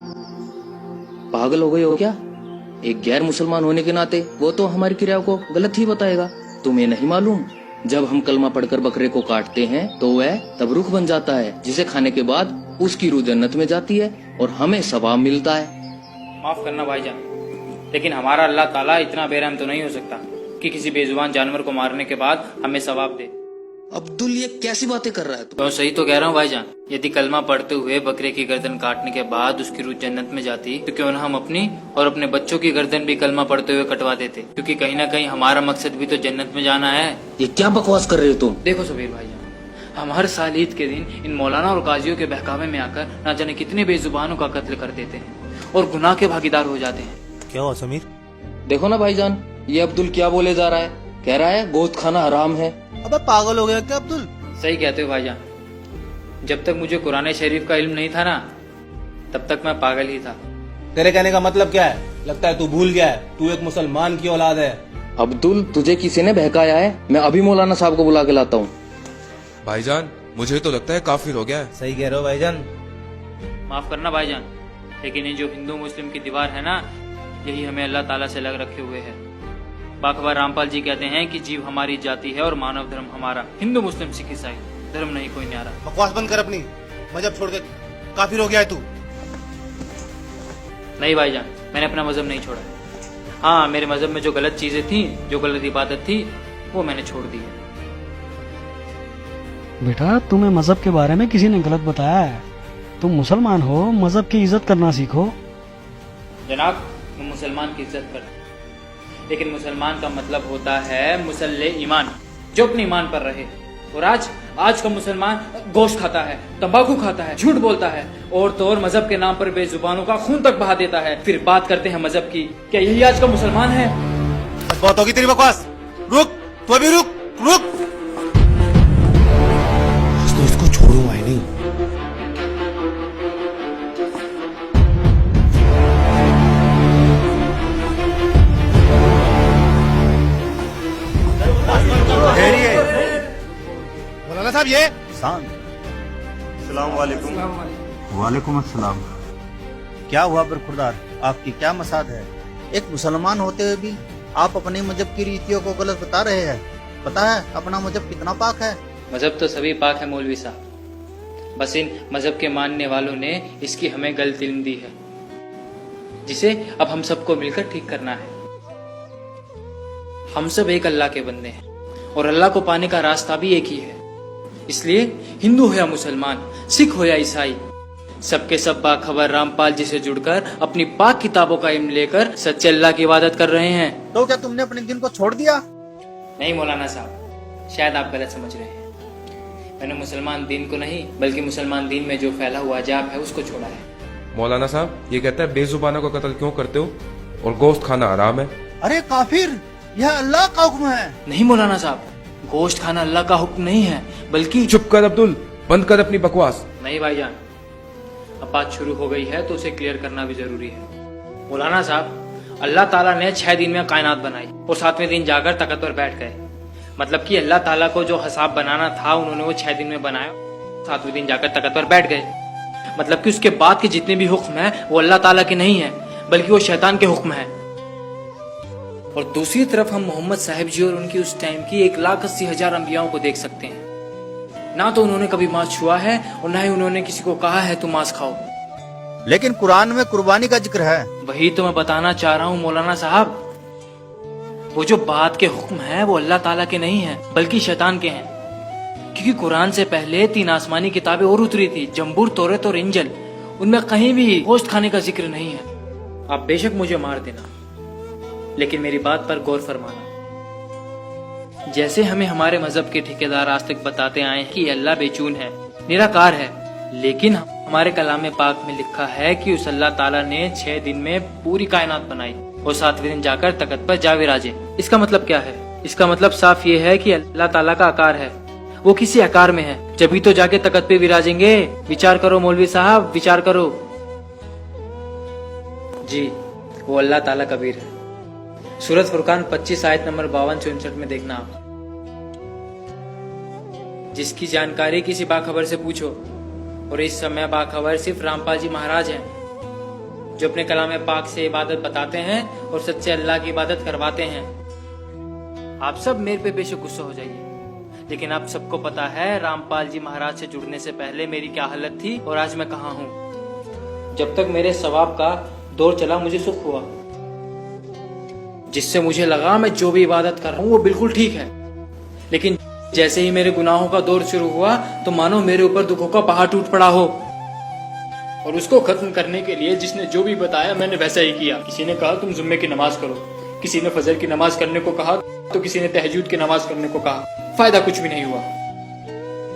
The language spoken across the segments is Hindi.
पागल हो गए हो क्या? एक गैर मुसलमान होने के नाते वो तो हमारी क्रियाओं को गलत ही बताएगा। तुम्हें नहीं मालूम, जब हम कलमा पढ़कर बकरे को काटते हैं तो वह तब रूह बन जाता है, जिसे खाने के बाद उसकी रूह जन्नत में जाती है और हमें सवाब मिलता है। माफ करना भाईजान, लेकिन हमारा अल्लाह ताला इतना बेरहम तो नहीं हो सकता कि किसी बेजुबान जानवर को मारने के बाद हमें सवाब दे। अब्दुल, ये कैसी बातें कर रहा है तू? तो सही तो कह रहा हूँ भाईजान। यदि कलमा पढ़ते हुए बकरे की गर्दन काटने के बाद उसकी रूह जन्नत में जाती तो क्यों न हम अपनी और अपने बच्चों की गर्दन भी कलमा पढ़ते हुए कटवा देते, क्योंकि कहीं ना कहीं हमारा मकसद भी तो जन्नत में जाना है। ये क्या बकवास कर रहे हो तुम? देखो सबीर भाईजान, हम हर साल ईद के दिन इन मौलाना और काजियों के बहकावे में आकर ना जाने कितने बेजुबानों का कत्ल कर देते हैं और गुनाह के भागीदार हो जाते हैं। क्या हुआ समीर? देखो ना भाईजान, ये अब्दुल क्या बोले जा रहा है। कह रहा है गोश्त खाना हराम है। अबे पागल हो गया क्या अब्दुल? सही कहते हो भाईजान, जब तक मुझे कुरान शरीफ का इल्म नहीं था ना, तब तक मैं पागल ही था। तेरे कहने का मतलब क्या है? लगता है तू भूल गया है, तू एक मुसलमान की औलाद है। अब्दुल, तुझे किसी ने बहकाया है? मैं अभी मौलाना साहब को बुला के लाता हूँ। भाईजान, मुझे तो लगता है काफिर हो गया है। सही कह रहे हो भाईजान। माफ करना भाईजान, लेकिन ये जो हिंदू मुस्लिम की दीवार है ना, यही हमें अल्लाह ताला से लग रखे हुए है। बाखबर रामपाल जी कहते हैं कि जीव हमारी जाति है और मानव धर्म हमारा। हिंदू मुस्लिम सिख ईसाई धर्म नहीं कोई न्यारा। बकवास बंद कर अपनी, मजहब छोड़ के काफिर हो गया है तू। नहीं भाईजान, मैंने अपना मजहब नहीं छोड़ा। हाँ, मेरे मजहब में जो गलत चीजें थी, जो गलत इबादत थी, वो मैंने छोड़ दी है। बेटा, तुम्हें मजहब के बारे में किसी ने गलत बताया है। तुम मुसलमान हो, मजहब की इज्जत करना सीखो। जनाब, मैं मुसलमान की इज्जत करता हूं, लेकिन मुसलमान का मतलब होता है मुसल्ले ईमान, जो अपने ईमान पर रहे। और आज का मुसलमान गोश्त खाता है, तंबाकू खाता है, झूठ बोलता है और तो और मजहब के नाम पर बेजुबानों का खून तक बहा देता है। फिर बात करते हैं मजहब की। क्या यही आज का मुसलमान है? बहुत होगी तेरी बकवास। रुक, तू अभी रुक रुक। आज तो इसको छोड़ूंगा ही नहीं। मौलाना साहब, ये अस्सलाम वालेकुम। वालेकुम अस्सलाम। क्या हुआ बरखुरदार, आपकी क्या मसाद है? एक मुसलमान होते हुए भी आप अपने मजहब की रीतियों को गलत बता रहे हैं। पता है अपना मजहब कितना पाक है? मजहब तो सभी पाक है मौलवी साहब, बस इन मजहब के मानने वालों ने इसकी हमें गलत इल्म दी है, जिसे अब हम सबको मिलकर ठीक करना है। हम सब एक अल्लाह के बंदे हैं और अल्लाह को पाने का रास्ता भी एक ही है। इसलिए हिंदू हो या मुसलमान, सिख हो या ईसाई, सबके सब बाखबर रामपाल जी से जुड़कर अपनी पाक किताबों का इल्म लेकर सच्चे अल्लाह की इबादत कर रहे हैं। तो क्या तुमने अपने दिन को छोड़ दिया? नहीं मौलाना साहब, शायद आप गलत समझ रहे हैं। मैंने मुसलमान दीन को नहीं, बल्कि मुसलमान दीन में जो फैला हुआ अजाब है उसको छोड़ा है। मौलाना साहब, ये कहता है बेजुबानों का कत्ल क्यों करते हो और गोश्त खाना हराम है। अरे काफिर, यह अल्लाह का हुक्म है। नहीं मौलाना साहब, गोश्त खाना अल्लाह का हुक्म नहीं है, बल्कि चुप कर अब्दुल, बंद कर अपनी बकवास। नहीं भाईजान, अब बात शुरू हो गई है तो उसे क्लियर करना भी जरूरी है। मौलाना साहब, अल्लाह ताला ने 6 दिन में कायनात बनाई और 7वें दिन जाकर तख्त पर बैठ गए। मतलब कि अल्लाह ताला को जो हिसाब बनाना था उन्होंने वो 6 दिन में बनाया, 7वें दिन जाकर तख्त पर बैठ गए। मतलब कि उसके बाद के जितने भी हुक्म है वो अल्लाह ताला के नहीं है, बल्कि वो शैतान के हुक्म है। और दूसरी तरफ हम मोहम्मद साहिब जी और उनकी उस टाइम की 1,80,000 अंबियाओं को देख सकते हैं। ना तो उन्होंने कभी मांस छुआ है और ना ही उन्होंने किसी को कहा है तुम मांस खाओ। लेकिन कुरान में कुर्बानी का जिक्र है। वही तो मैं बताना चाह रहा हूँ मौलाना साहब, वो जो बात के हुक्म है वो अल्लाह ताला के नहीं है, बल्कि शैतान के हैं। क्योंकि कुरान से पहले 3 आसमानी किताबें और उतरी थी, जंबूर, तौरात और इंजिल। उनमें कहीं भी गोश्त खाने का जिक्र नहीं है। आप बेशक मुझे मार देना, लेकिन मेरी बात पर गौर फरमाना। जैसे हमें हमारे मजहब के ठेकेदार आज तक बताते आए हैं कि अल्लाह बेचून है, निराकार है, लेकिन हमारे कलाम पाक में लिखा है कि उस अल्लाह ताला ने 6 दिन में पूरी कायनात बनाई और 7वें दिन जाकर तख्त पर जा विराजे। इसका मतलब क्या है? इसका मतलब साफ ये है कि अल्लाह ताला का आकार है, वो किसी आकार में है, जभी तो जाके तख्त पे विराजेंगे। विचार करो मौलवी साहब, विचार करो। जी, वो अल्लाह ताला कबीर है। सूरत फुरकान 25 आयत नंबर 52 से 59 में देखना आप। जिसकी जानकारी किसी बाखबर से पूछो, और इस समय बाखबर सिर्फ रामपाल जी महाराज हैं। जो अपने कलाम पाक से इबादत बताते हैं और सच्चे अल्लाह की इबादत करवाते हैं। आप सब मेरे पे बेशक गुस्सा हो जाइए, लेकिन आप सबको पता है रामपाल जी महाराज से जुड़ने से पहले मेरी क्या हालत थी और आज मैं कहाँ हूँ। जब तक मेरे सवाब का दौर चला मुझे सुख हुआ, जिससे मुझे लगा मैं जो भी इबादत कर रहा हूँ वो बिल्कुल ठीक है। लेकिन जैसे ही मेरे गुनाहों का दौर शुरू हुआ तो मानो मेरे ऊपर दुखों का पहाड़ टूट पड़ा हो, और उसको खत्म करने के लिए जिसने जो भी बताया मैंने वैसा ही किया। किसी ने कहा तुम जुम्मे की नमाज करो, किसी ने फजर की नमाज करने को कहा, तो किसी ने तहज्जुद की नमाज करने को कहा। फायदा कुछ भी नहीं हुआ।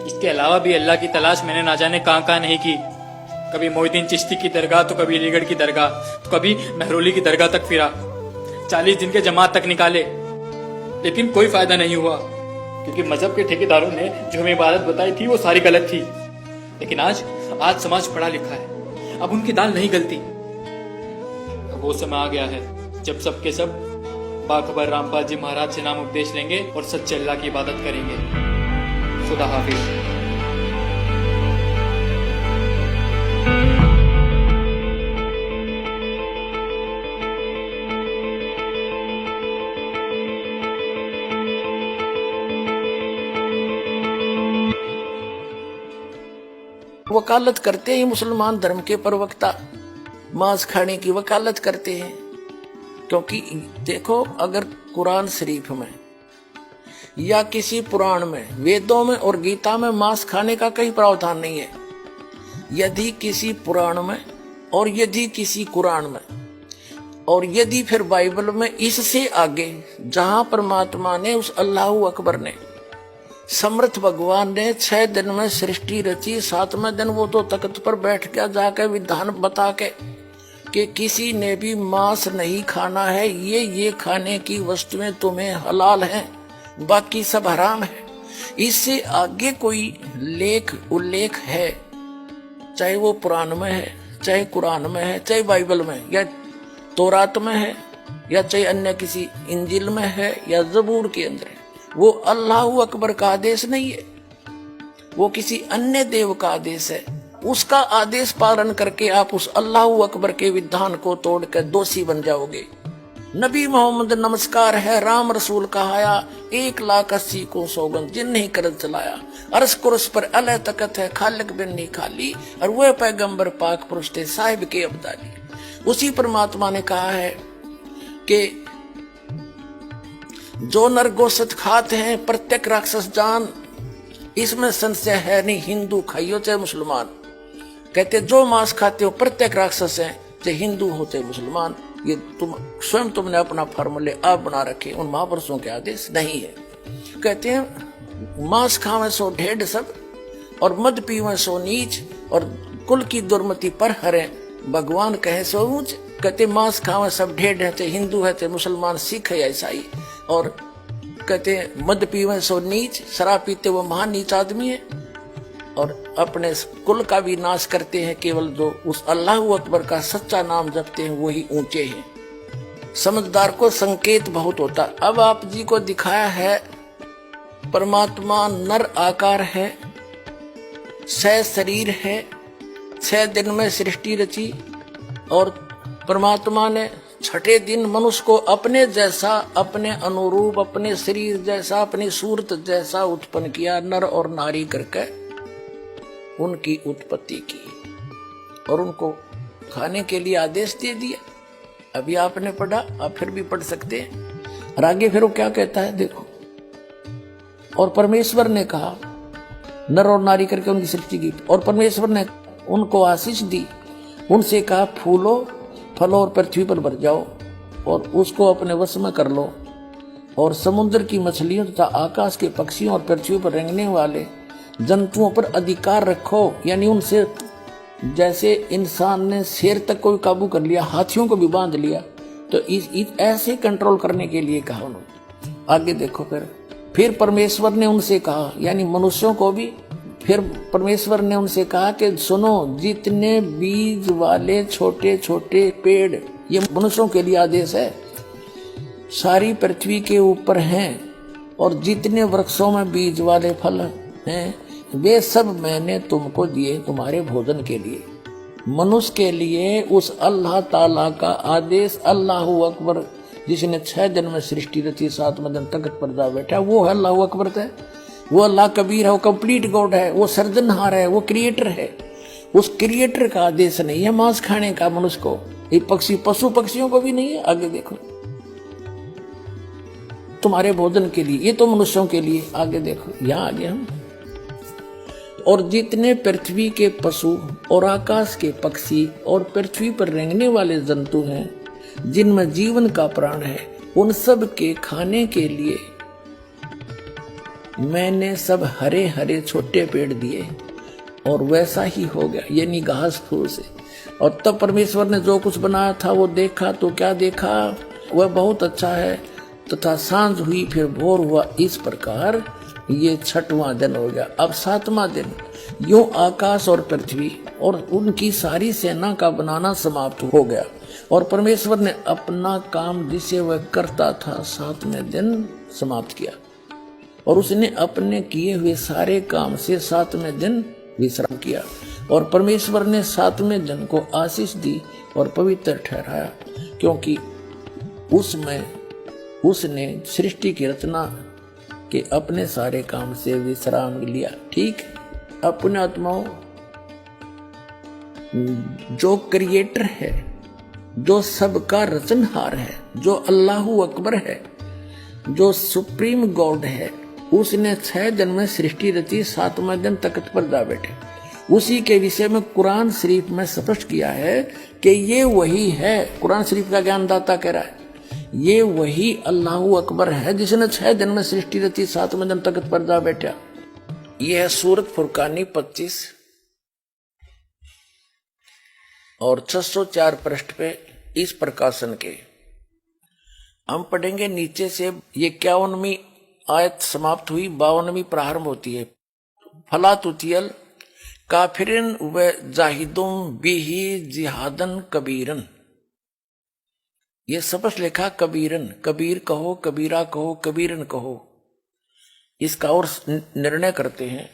इसके अलावा भी अल्लाह की तलाश मैंने ना जाने कहाँ नहीं की। कभी मोहिद्दीन चिश्ती की दरगाह, तो कभी अलीगढ़ की दरगाह, तो कभी महरौली की दरगाह तक फिरा। 40 दिन के जमात तक निकाले, लेकिन कोई फायदा नहीं हुआ, क्योंकि मजहब के ठेकेदारों ने जो हमें इबादत बताई थी वो सारी गलत थी। लेकिन आज समाज पढ़ा लिखा है, अब उनकी दाल नहीं गलती। अब वो समय आ गया है जब सबके सब बाखबर रामपाल जी महाराज से नाम उपदेश लेंगे और सच्चे अल्लाह की इबादत करेंगे। खुदा हाफिज। वकालत करते हैं मुसलमान धर्म के प्रवक्ता, मांस खाने की वकालत करते हैं। क्योंकि देखो, अगर कुरान शरीफ में या किसी पुराण में, वेदों में और गीता में मांस खाने का कहीं प्रावधान नहीं है। यदि किसी पुराण में और यदि किसी कुरान में और यदि फिर बाइबल में, इससे आगे जहां परमात्मा ने, उस अल्लाह अकबर ने, समर्थ भगवान ने 6 दिन में सृष्टि रची, 7वें दिन वो तो तख्त पर बैठ गया जाकर विधान बता के कि किसी ने भी मांस नहीं खाना है, ये खाने की वस्तुएं तुम्हें हलाल हैं, बाकी सब हराम है। इससे आगे कोई लेख उल्लेख है, चाहे वो पुराण में है, चाहे कुरान में है, चाहे बाइबल में या तौरात में है, या चाहे अन्य किसी इंजिल में है या जबूर के अंदर है, वो अल्लाह अकबर का आदेश नहीं है, वो किसी अन्य देव का आदेश है। उसका आदेश पालन करके आप उस अल्लाह अकबर के विधान को तोड़कर दोषी बन जाओगे। नबी मोहम्मद नमस्कार है, राम रसूल कहाया, 1,80,000 को सौगंध जिन नहीं करत चलाया, अरस कुरस पर अलह तकत है, खालिक बिन नहीं खाली, और वह पैगंबर पाक पुरुष थे साहिब के अब्दाली। उसी परमात्मा ने कहा है कि जो नर गोश्त खाते हैं प्रत्येक राक्षस जान, इसमें संशय है नहीं, हिंदू खाइयो चाहे मुसलमान। कहते जो मांस खाते हो प्रत्येक राक्षस है, चाहे हिंदू हो चाहे मुसलमान। ये तुमने अपना फॉर्मूले आप बना रखे, उन महापुरुषों के आदेश नहीं है। कहते हैं मांस खावे सो ढेढ़ सब, और मद पीवे सो नीच, और कुल की दुर्मति पर हरे, भगवान कहे सो ऊंच। कहते मांस खावे सब ढेढ़ है, चाहे हिंदू है चाहे मुसलमान, सिख है या ईसाई। और कहते हैं मद पीवे सो नीच, शराब पीते वो महान नीच आदमी है, और अपने कुल का भी नाश करते हैं। केवल जो उस अल्लाह अकबर का सच्चा नाम जपते हैं वही ऊंचे हैं। समझदार को संकेत बहुत होता। अब आप जी को दिखाया है परमात्मा नर आकार है, 6 शरीर है, 6 दिन में सृष्टि रची, और परमात्मा ने 6ठे दिन मनुष्य को अपने जैसा, अपने अनुरूप, अपने शरीर जैसा, अपनी सूरत जैसा उत्पन्न किया, नर और नारी करके उनकी उत्पत्ति की और उनको खाने के लिए आदेश दे दिया। अभी आपने पढ़ा, आप फिर भी पढ़ सकते हैं। और आगे फिर वो क्या कहता है देखो, और परमेश्वर ने कहा, नर और नारी करके उनकी सृष्टि की, और परमेश्वर ने उनको आशीष दी, उनसे कहा फूलो फलो और पृथ्वी पर भर जाओ और उसको अपने वश में कर लो, और समुद्र की मछलियों तथा आकाश के पक्षियों और पृथ्वी पर रेंगने वाले जंतुओं पर अधिकार रखो। यानी उनसे जैसे इंसान ने शेर तक को भी काबू कर लिया, हाथियों को भी बांध लिया, तो ऐसे कंट्रोल करने के लिए कहा उन्होंने। आगे देखो, फिर परमेश्वर ने उनसे कहा, यानी मनुष्यों को भी, फिर परमेश्वर ने उनसे कहा कि सुनो, जितने बीज वाले छोटे छोटे पेड़, ये मनुष्यों के लिए आदेश है, सारी पृथ्वी के ऊपर हैं, और जितने वृक्षों में बीज वाले फल हैं वे सब मैंने तुमको दिए तुम्हारे भोजन के लिए। मनुष्य के लिए उस अल्लाह ताला का आदेश, अल्लाहु अकबर, जिसने 6 दिन में सृष्टि रची, 7वें दिन तख्त पर जा बैठा, वो है अल्लाहु अकबर है। वो अल्लाह कबीर है, वो कंप्लीट गॉड है, वो सर्जनहार है, वो क्रिएटर है। उस क्रिएटर का आदेश नहीं है मांस खाने का मनुष्य को। ये पक्षी, पशु पक्षियों को भी नहीं है। आगे देखो, तुम्हारे भोजन के लिए, ये तो मनुष्यों के लिए। आगे देखो, यहां आगे हम, और जितने पृथ्वी के पशु और आकाश के पक्षी और पृथ्वी पर रेंगने वाले जंतु हैं, जिनमें जीवन का प्राण है, उन सब के खाने के लिए मैंने सब हरे हरे छोटे पेड़ दिए, और वैसा ही हो गया, यानी घास फूस से। और तब परमेश्वर ने जो कुछ बनाया था वो देखा, तो क्या देखा, वह बहुत अच्छा है। तथा सांझ हुई, फिर भोर हुआ। इस प्रकार ये 6वां दिन हो गया। अब 7वां दिन, यूं आकाश और पृथ्वी और उनकी सारी सेना का बनाना समाप्त हो गया, और परमेश्वर ने अपना काम जिसे वह करता था 7वें दिन समाप्त किया, और उसने अपने किए हुए सारे काम से 7वें दिन विश्राम किया। और परमेश्वर ने 7वें दिन को आशीष दी और पवित्र ठहराया, क्योंकि उसमें उसने सृष्टि की रचना के अपने सारे काम से विश्राम लिया। ठीक, अपने आत्माओं, जो क्रिएटर है, जो सबका रचनहार है, जो अल्लाहु अकबर है, जो सुप्रीम गॉड है, उसने 6 दिन में सृष्टि रची, 7वें दिन तख्त पर जा बैठे। उसी के विषय में कुरान शरीफ में स्पष्ट किया है कि ये वही है। कुरान शरीफ का ज्ञानदाता कह रहा है, ये वही अल्लाहु अकबर है जिसने 6 दिन में सृष्टि रची, 7वें दिन तख्त पर जा बैठा। यह है सूरत फुरकानी 25 और 604 पृष्ठ पे इस प्रकाशन के हम पढ़ेंगे नीचे से। ये 51वीं आयत समाप्त हुई, 52वीं प्रारंभ होती है। फला तुतियल काफिरन व जाहिदुम बिही जिहादन कबीरन। ये स्पष्ट लिखा कबीरन, कबीर कहो, कबीरा कहो, कबीरन कहो। इसका और निर्णय करते हैं।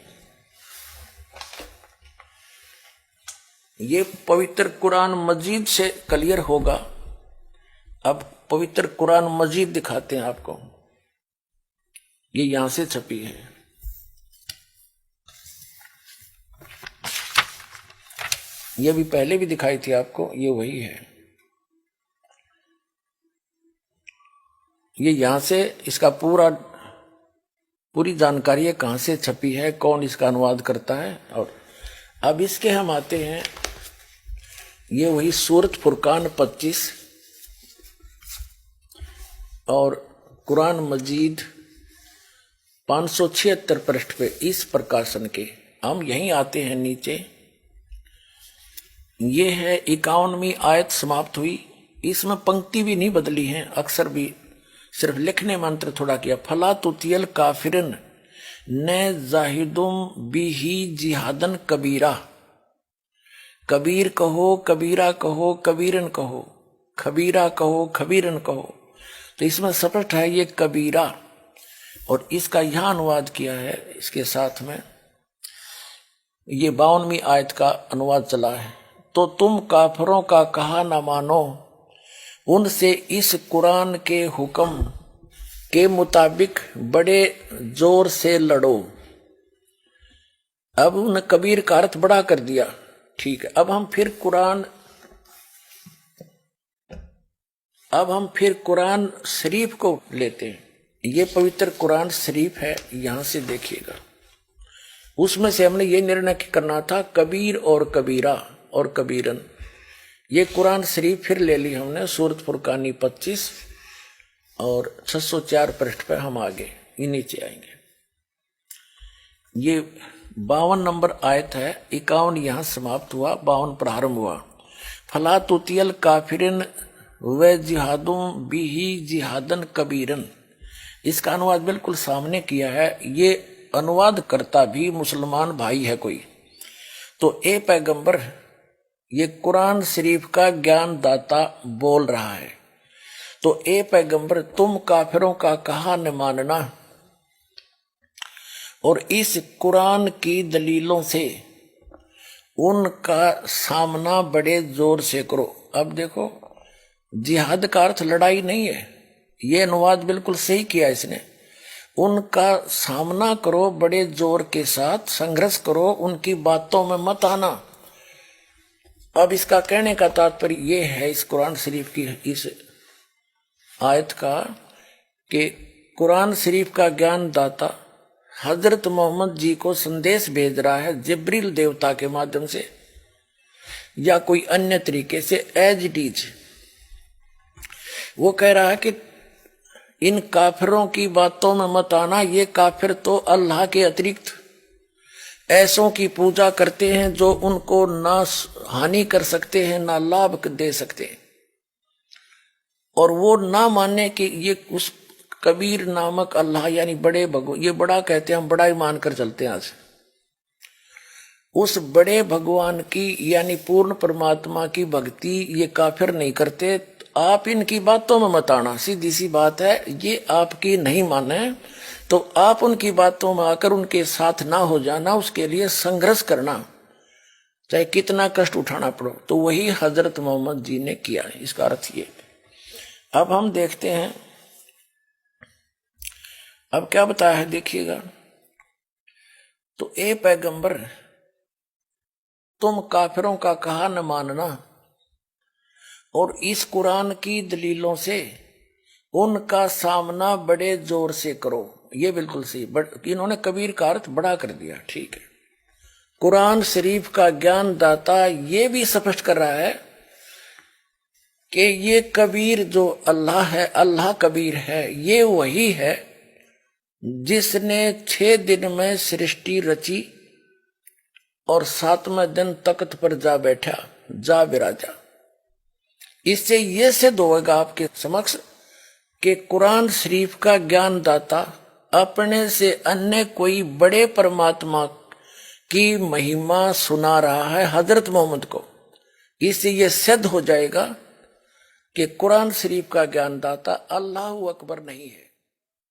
ये पवित्र कुरान मजीद से क्लियर होगा। अब पवित्र कुरान मजीद दिखाते हैं आपको। ये यहां से छपी है। ये भी पहले भी दिखाई थी आपको, ये वही है। ये यहां से इसका पूरी जानकारी है, कहां से छपी है, कौन इसका अनुवाद करता है। और अब इसके हम आते हैं, ये वही सूरत फुरकान 25 और कुरान मजीद 576 पृष्ठ पे इस प्रकाशन के हम यहीं आते हैं नीचे। ये है 51वीं आयत समाप्त हुई। इसमें पंक्ति भी नहीं बदली है, अक्सर भी सिर्फ लिखने मंत्र थोड़ा किया। फला तुतियल काफिरन न जाहिदुम बिही जिहादन कबीरा। कबीर कहो, कबीरा कहो, कबीरन कहो, खबीरा कहो, खबीरन कहो। तो इसमें स्पष्ट है ये कबीरा, और इसका यहां अनुवाद किया है इसके साथ में। ये 52वीं आयत का अनुवाद चला है। तो तुम काफरों का कहा न मानो, उनसे इस कुरान के हुक्म के मुताबिक बड़े जोर से लड़ो। अब उन्हें कबीर का अर्थ बड़ा कर दिया। ठीक है, अब हम फिर कुरान शरीफ को लेते हैं। ये पवित्र कुरान शरीफ है, यहां से देखिएगा। उसमें से हमने ये निर्णय करना था कबीर और कबीरा और कबीरन। ये कुरान शरीफ फिर ले ली हमने, सूरत फुरकानी 25 और 604 पृष्ठ पे हम आगे ये नीचे आएंगे। ये 52 नंबर आयत है, 51 यहां समाप्त हुआ, 52 प्रारंभ हुआ। फला तुतियल काफिरन व जिहादुम बिही जिहादन कबीरन। इसका अनुवाद बिल्कुल सामने किया है। ये अनुवाद करता भी मुसलमान भाई है कोई। तो ए पैगंबर, ये कुरान शरीफ का ज्ञान दाता बोल रहा है। तो ए पैगंबर, तुम काफिरों का कहा न मानना, और इस कुरान की दलीलों से उनका सामना बड़े जोर से करो। अब देखो, जिहाद का अर्थ लड़ाई नहीं है, ये अनुवाद बिल्कुल सही किया इसने। उनका सामना करो बड़े जोर के साथ, संघर्ष करो, उनकी बातों में मत आना। अब इसका कहने का तात्पर्य ये है इस कुरान शरीफ की इस आयत का कि कुरान शरीफ का ज्ञान दाता हजरत मोहम्मद जी को संदेश भेज रहा है जिब्रील देवता के माध्यम से या कोई अन्य तरीके से, एज इट इज। वो कह रहा है कि इन काफिरों की बातों में मत आना, ये काफिर तो अल्लाह के अतिरिक्त ऐसों की पूजा करते हैं जो उनको ना हानि कर सकते हैं ना लाभ दे सकते हैं, और वो ना मानने कि ये उस कबीर नामक अल्लाह यानी बड़े भगवान, ये बड़ा कहते हैं, हम बड़ा ही मानकर चलते हैं आज, उस बड़े भगवान की यानी पूर्ण परमात्मा की भक्ति ये काफिर नहीं करते। आप इनकी बातों में मत आना, सीधी सी बात है। ये आपकी नहीं माने तो आप उनकी बातों में आकर उनके साथ ना हो जाना, उसके लिए संघर्ष करना, चाहे कितना कष्ट उठाना पड़ो। तो वही हजरत मोहम्मद जी ने किया है, इसका अर्थ ये। अब हम देखते हैं अब क्या बताया है, देखिएगा। तो ए पैगंबर, तुम काफिरों का कहा न मानना और इस कुरान की दलीलों से उनका सामना बड़े जोर से करो। ये बिल्कुल सही, इन्होंने कबीर का अर्थ बड़ा कर दिया, ठीक है। कुरान शरीफ का ज्ञान दाता ये भी स्पष्ट कर रहा है कि ये कबीर जो अल्लाह है, अल्लाह कबीर है, ये वही है जिसने 6 दिन में सृष्टि रची और 7वें दिन तख्त पर जा बैठा, जा विराजा। इससे यह सिद्ध होगा आपके समक्ष कि कुरान शरीफ का ज्ञान दाता अपने से अन्य कोई बड़े परमात्मा की महिमा सुना रहा है हजरत मोहम्मद को। इससे यह सिद्ध हो जाएगा कि कुरान शरीफ का ज्ञान दाता अल्लाह अकबर नहीं है।